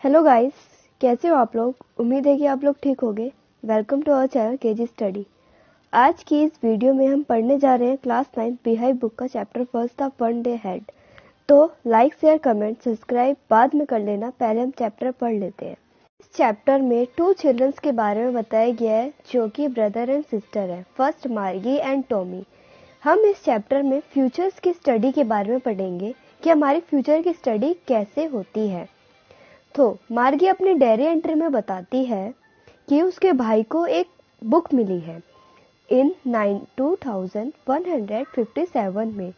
Hello guys, कैसे हो आप लोग। उम्मीद है कि आप लोग ठीक होंगे। Welcome to our channel KG study. आज की इस वीडियो में हम पढ़ने जा रहे हैं क्लास 9 बिहाइव बुक का chapter first the one day head. तो लाइक शेयर कमेंट सब्सक्राइब बाद में कर लेना, पहले हम चैप्टर पढ़ लेते हैं। इस चैप्टर में 2 चिल्ड्रंस के बारे में बताया गया है जो कि ब्रदर एंड सिस्टर है। फर्स्ट मार्गी एंड टॉमी। हम इस चैप्टर में फ्यूचर्स की स्टडी के बारे में पढ़ेंगे कि हमारी फ्यूचर की स्टडी कैसे होती है। तो मार्गी अपनी डायरी एंट्री में बताती है कि उसके भाई को एक बुक मिली है इन 2157 में।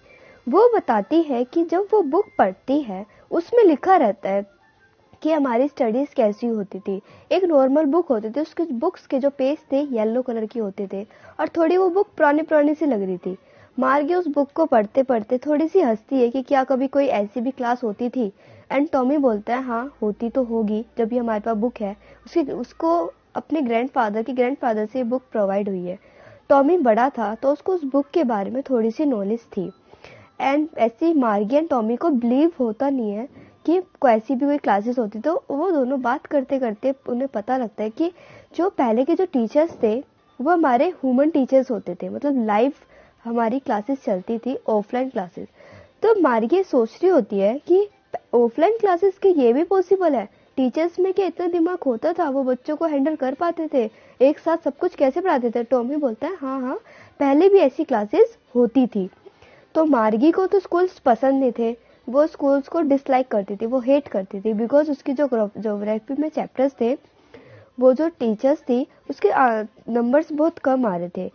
वो बताती है कि जब वो बुक पढ़ती है उसमें लिखा रहता है कि हमारी स्टडीज कैसी होती थी। एक नॉर्मल बुक होती थी, उसके बुक्स के जो पेज थे येलो कलर के होते थे और थोड़ी वो बुक पुरानी सी लग रही थी। मार्गी उस बुक को पढ़ते पढ़ते थोड़ी सी हंसती है कि क्या कभी कोई ऐसी भी क्लास होती थी। एंड टॉमी बोलता है हाँ होती तो होगी, जब भी हमारे पास बुक है। उसको अपने ग्रैंडफादर से बुक प्रोवाइड हुई है। टॉमी बड़ा था तो उसको उस बुक के बारे में थोड़ी सी नॉलेज थी। एंड ऐसी मार्गी एंड टॉमी को बिलीव होता नहीं है कि ऐसी भी कोई क्लासेस होती। तो वो दोनों बात करते करते उन्हें पता लगता है कि जो पहले के जो टीचर्स थे वो हमारे ह्यूमन टीचर्स होते थे, मतलब लाइव हमारी क्लासेस चलती थी, ऑफलाइन क्लासेस। तो मार्गी सोच रही होती है कि ऑफलाइन क्लासेस के ये भी पॉसिबल है। टीचर्स में क्या इतना दिमाग होता था, वो बच्चों को हैंडल कर पाते थे, एक साथ सब कुछ कैसे पढ़ाते थे। टॉमी बोलता है हाँ पहले भी ऐसी क्लासेस होती थी। तो मार्गी को तो स्कूल्स पसंद नहीं थे, वो स्कूल्स को डिसलाइक करती थी, वो हेट करती थी, बिकॉज उसकी जो ज्योग्राफी में चैप्टर्स थे वो जो टीचर्स थी उसके नंबर्स बहुत कम आ रहे थे।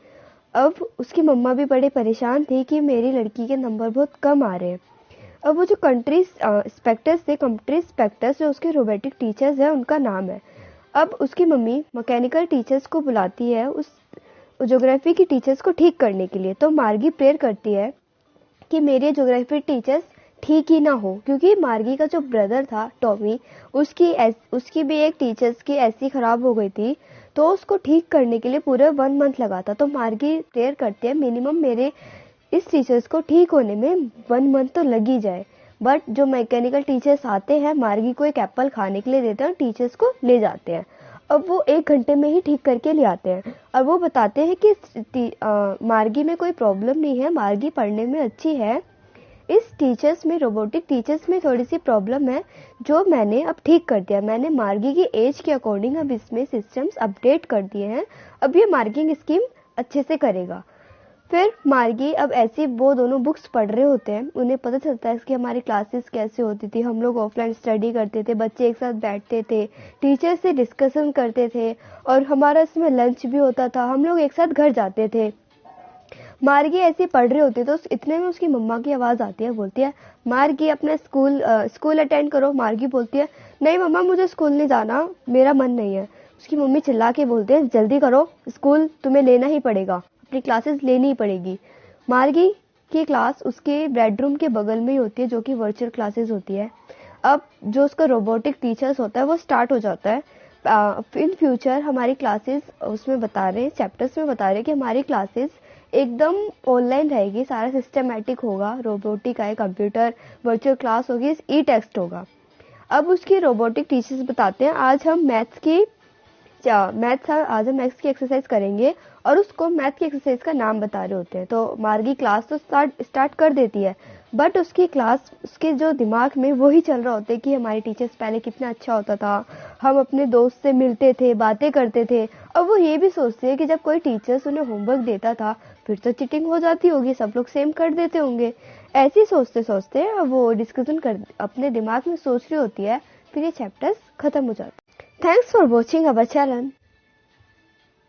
अब उसकी मम्मा भी बड़े परेशान थी कि मेरी लड़की के नंबर बहुत कम आ रहे हैं। अब वो जो कंट्री इंस्पेक्टर्स जो उसके रोबोटिक टीचर्स हैं उनका नाम है। अब उसकी मम्मी मैकेनिकल टीचर्स को बुलाती है उस ज्योग्राफी की टीचर्स को ठीक करने के लिए। तो मार्गी प्रेयर करती है कि मेरे ज्योग्राफी टीचर्स ठीक ही ना हो, क्योंकि मार्गी का जो ब्रदर था टॉमी उसकी भी एक टीचर्स की ऐसी खराब हो गई थी, तो उसको ठीक करने के लिए पूरे 1 मंथ लगा था। तो मार्गी प्रेयर करती है मिनिमम मेरे इस टीचर्स को ठीक होने में 1 मंथ तो लग ही जाए। बट जो मैकेनिकल टीचर्स आते हैं मार्गी को एक एप्पल खाने के लिए देते हैं, टीचर्स को ले जाते हैं। अब वो 1 घंटे में ही ठीक करके ले आते हैं और वो बताते हैं कि मार्गी में कोई प्रॉब्लम नहीं है, मार्गी पढ़ने में अच्छी है। इस टीचर्स में, रोबोटिक टीचर्स में थोड़ी सी प्रॉब्लम है जो मैंने अब ठीक कर दिया। मैंने मार्गी की एज के अकॉर्डिंग अब इसमें सिस्टम्स अपडेट कर दिए हैं, अब ये मार्किंग स्कीम अच्छे से करेगा। फिर मार्गी अब ऐसी वो दोनों बुक्स पढ़ रहे होते हैं, उन्हें पता चलता है कि हमारी क्लासेस कैसे होती थी। हम लोग ऑफलाइन स्टडी करते थे, बच्चे एक साथ बैठते थे, टीचर से डिस्कशन करते थे और हमारा इसमें लंच भी होता था, हम लोग एक साथ घर जाते थे। मार्गी ऐसे पढ़ रहे होते तो इतने में उसकी मम्मा की आवाज़ आती है, बोलती है मार्गी अपना स्कूल अटेंड करो। मार्गी बोलती है नहीं मम्मा मुझे स्कूल नहीं जाना, मेरा मन नहीं है। उसकी मम्मी चिल्ला के बोलते हैं जल्दी करो, स्कूल तुम्हें लेना ही पड़ेगा, अपनी क्लासेस लेनी ही पड़ेगी। मार्गी की क्लास उसके बेडरूम के बगल में ही होती है, जो कि वर्चुअल क्लासेस होती है। अब जो उसका रोबोटिक टीचर्स होता है वो स्टार्ट हो जाता है। इन फ्यूचर हमारी क्लासेस उसमें बता रहे हैं, चैप्टर्स में बता रहे हैं कि हमारी क्लासेस एकदम ऑनलाइन रहेगी, सारा सिस्टमैटिक होगा, रोबोटिक आए, कंप्यूटर वर्चुअल क्लास होगी, ई टेक्स्ट होगा। अब उसकी रोबोटिक टीचर्स बताते हैं आज हम मैथ्स की एक्सरसाइज करेंगे और उसको मैथ की एक्सरसाइज का नाम बता रहे होते हैं। तो मार्गी क्लास तो स्टार्ट कर देती है, बट उसकी क्लास उसके जो दिमाग में वही चल रहा होता है कि हमारी टीचर्स पहले कितना अच्छा होता था, हम अपने दोस्त से मिलते थे, बातें करते थे। अब वो ये भी सोचते हैं कि जब कोई टीचर्स उन्हें होमवर्क देता था फिर तो चीटिंग हो जाती होगी, सब लोग सेम कर देते होंगे। ऐसे सोचते सोचते वो डिस्कशन कर अपने दिमाग में सोच रही होती है, फिर ये चैप्टर्स खत्म हो जाते हैं। Thanks for watching our channel.